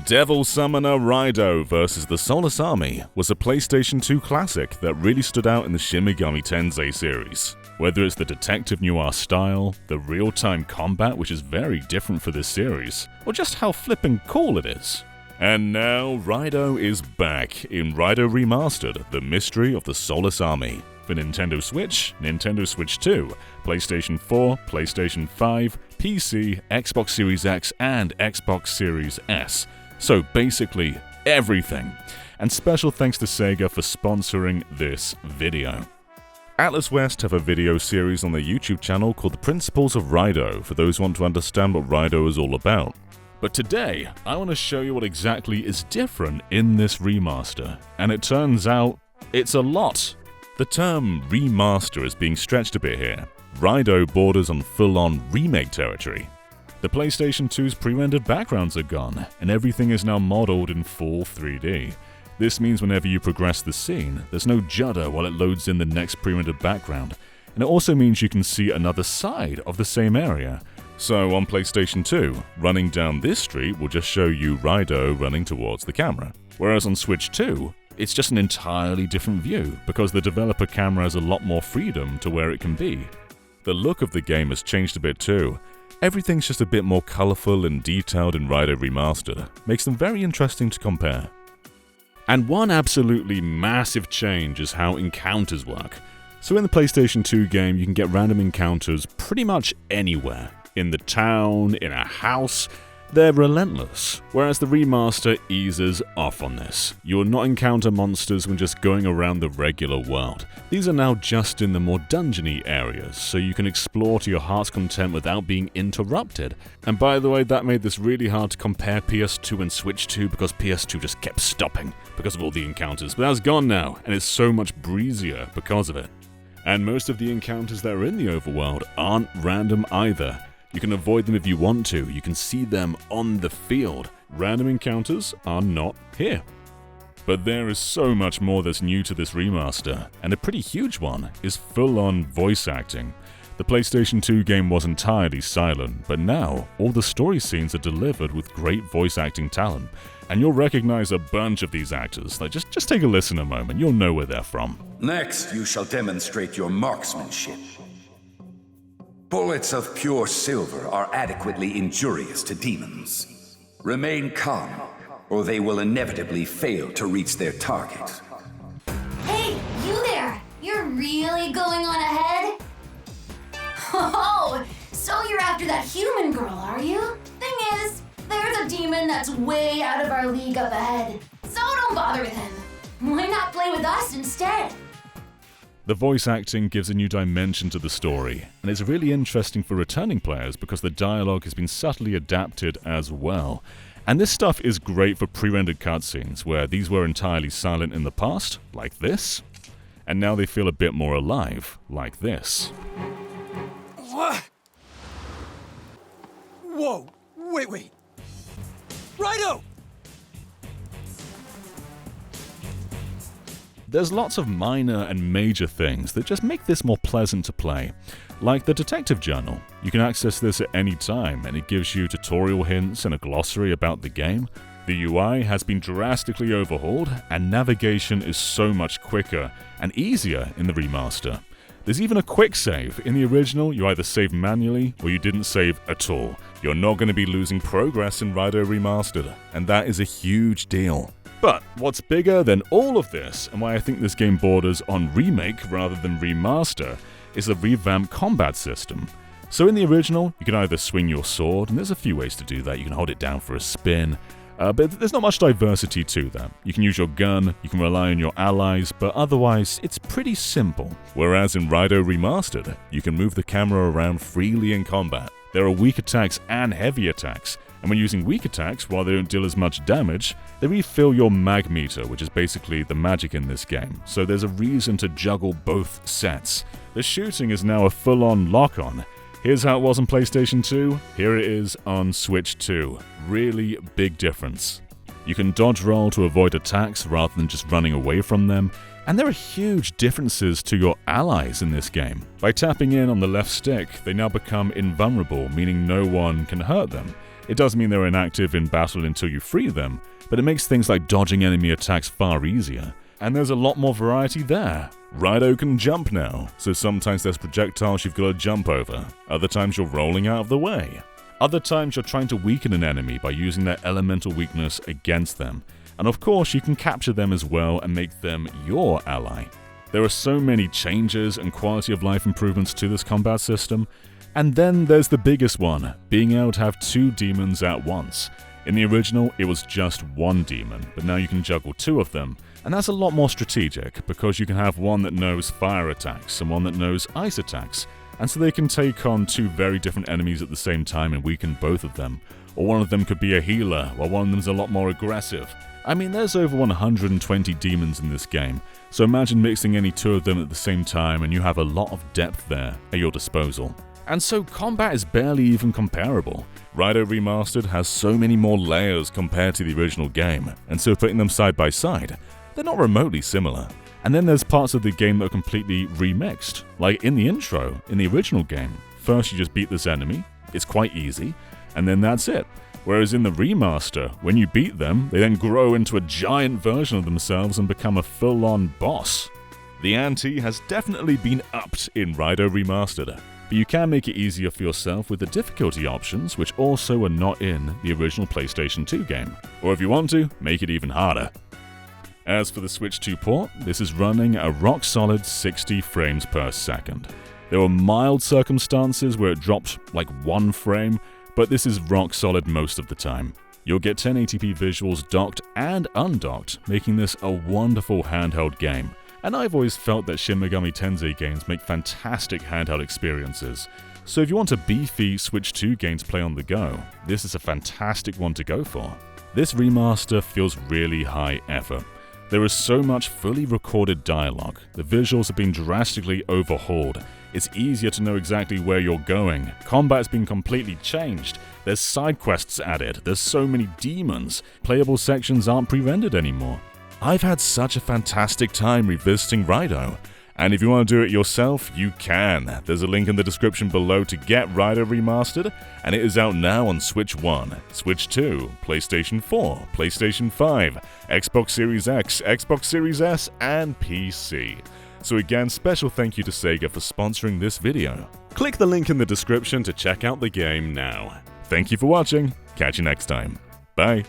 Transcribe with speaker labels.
Speaker 1: Devil Summoner Raidou vs. the Soulless Army was a PlayStation 2 classic that really stood out in the Shin Megami Tensei series. Whether it's the detective noir style, the real-time combat which is very different for this series, or just how flippin' cool it is. And now Raidou is back in Raidou Remastered, The Mystery of the Soulless Army, for Nintendo Switch, Nintendo Switch 2, PlayStation 4, PlayStation 5, PC, Xbox Series X, and Xbox Series S. So basically everything. And special thanks to Sega for sponsoring this video. Atlas West have a video series on their YouTube channel called The Principles of Raidou for those who want to understand what Raidou is all about. But today, I want to show you what exactly is different in this remaster, and it turns out it's a lot. The term remaster is being stretched a bit here. Raidou borders on full-on remake territory. The PlayStation 2's pre-rendered backgrounds are gone, and everything is now modeled in full 3D. This means whenever you progress the scene, there's no judder while it loads in the next pre-rendered background, and it also means you can see another side of the same area. So on PlayStation 2, running down this street will just show you Raidou running towards the camera. Whereas on Switch 2, it's just an entirely different view, because the developer camera has a lot more freedom to where it can be. The look of the game has changed a bit too. Everything's just a bit more colourful and detailed in Raidou Remastered, makes them very interesting to compare. And one absolutely massive change is how encounters work. So in the PlayStation 2 game, you can get random encounters pretty much anywhere. In the town, in a house, they're relentless. Whereas the remaster eases off on this. You will not encounter monsters when just going around the regular world. These are now just in the more dungeony areas, so you can explore to your heart's content without being interrupted. And by the way, that made this really hard to compare PS2 and Switch 2 because PS2 just kept stopping because of all the encounters. But that's gone now, and it's so much breezier because of it. And most of the encounters that are in the overworld aren't random either. You can avoid them if you want to, you can see them on the field. Random encounters are not here. But there is so much more that's new to this remaster, and a pretty huge one is full-on voice acting. The PlayStation 2 game was entirely silent, but now all the story scenes are delivered with great voice acting talent. And you'll recognize a bunch of these actors. Like, just take a listen a moment, you'll know where they're from.
Speaker 2: Next, you shall demonstrate your marksmanship. Bullets of pure silver are adequately injurious to demons. Remain calm, or they will inevitably fail to reach their target.
Speaker 3: Hey, you there! You're really going on ahead? Oh, so you're after that human girl, are you? Thing is, there's a demon that's way out of our league up ahead, so don't bother with him. Why not play with us instead?
Speaker 1: The voice acting gives a new dimension to the story, and it's really interesting for returning players because the dialogue has been subtly adapted as well. And this stuff is great for pre-rendered cutscenes, where these were entirely silent in the past, like this, and now they feel a bit more alive, like this.
Speaker 4: What? Whoa, wait. Raidou!
Speaker 1: There's lots of minor and major things that just make this more pleasant to play. Like the detective journal. You can access this at any time, and it gives you tutorial hints and a glossary about the game. The UI has been drastically overhauled, and navigation is so much quicker and easier in the remaster. There's even a quick save. In the original, you either save manually or you didn't save at all. You're not going to be losing progress in Raidou Remastered, and that is a huge deal. But what's bigger than all of this, and why I think this game borders on remake rather than remaster, is the revamped combat system. So in the original, you can either swing your sword, and there's a few ways to do that. You can hold it down for a spin, but there's not much diversity to that. You can use your gun, you can rely on your allies, but otherwise, it's pretty simple. Whereas in Raidou Remastered, you can move the camera around freely in combat. There are weak attacks and heavy attacks, and when using weak attacks, while they don't deal as much damage, they refill your mag meter, which is basically the magic in this game, so there's a reason to juggle both sets. The shooting is now a full-on lock-on. Here's how it was on PlayStation 2, here it is on Switch 2. Really big difference. You can dodge roll to avoid attacks rather than just running away from them, and there are huge differences to your allies in this game. By tapping in on the left stick, they now become invulnerable, meaning no one can hurt them. It does mean they're inactive in battle until you free them, but it makes things like dodging enemy attacks far easier. And there's a lot more variety there. Raidou can jump now, so sometimes there's projectiles you've got to jump over, other times you're rolling out of the way. Other times you're trying to weaken an enemy by using their elemental weakness against them. And of course you can capture them as well and make them your ally. There are so many changes and quality of life improvements to this combat system. And then there's the biggest one, being able to have 2 demons at once. In the original, it was just 1 demon, but now you can juggle 2 of them. And that's a lot more strategic, because you can have one that knows fire attacks and one that knows ice attacks. And so they can take on 2 very different enemies at the same time and weaken both of them. Or one of them could be a healer, while one of them is a lot more aggressive. I mean, there's over 120 demons in this game, so imagine mixing any 2 of them at the same time and you have a lot of depth there at your disposal. And so combat is barely even comparable. Raidou Remastered has so many more layers compared to the original game, and so putting them side by side, they're not remotely similar. And then there's parts of the game that are completely remixed, like in the intro, in the original game. First you just beat this enemy, it's quite easy, and then that's it. Whereas in the remaster, when you beat them, they then grow into a giant version of themselves and become a full-on boss. The ante has definitely been upped in Raidou Remastered, but you can make it easier for yourself with the difficulty options, which also are not in the original PlayStation 2 game. Or if you want to, make it even harder. As for the Switch 2 port, this is running a rock-solid 60 frames per second. There were mild circumstances where it dropped like 1 frame, but this is rock-solid most of the time. You'll get 1080p visuals docked and undocked, making this a wonderful handheld game. And I've always felt that Shin Megami Tensei games make fantastic handheld experiences. So if you want a beefy Switch 2 game to play on the go, this is a fantastic one to go for. This remaster feels really high effort. There is so much fully recorded dialogue, the visuals have been drastically overhauled, it's easier to know exactly where you're going, combat's been completely changed, there's side quests added, there's so many demons, playable sections aren't pre-rendered anymore. I've had such a fantastic time revisiting Raidou, and if you want to do it yourself, you can. There's a link in the description below to get Raidou Remastered, and it is out now on Switch 1, Switch 2, PlayStation 4, PlayStation 5, Xbox Series X, Xbox Series S, and PC. So again, special thank you to Sega for sponsoring this video. Click the link in the description to check out the game now. Thank you for watching, catch you next time. Bye.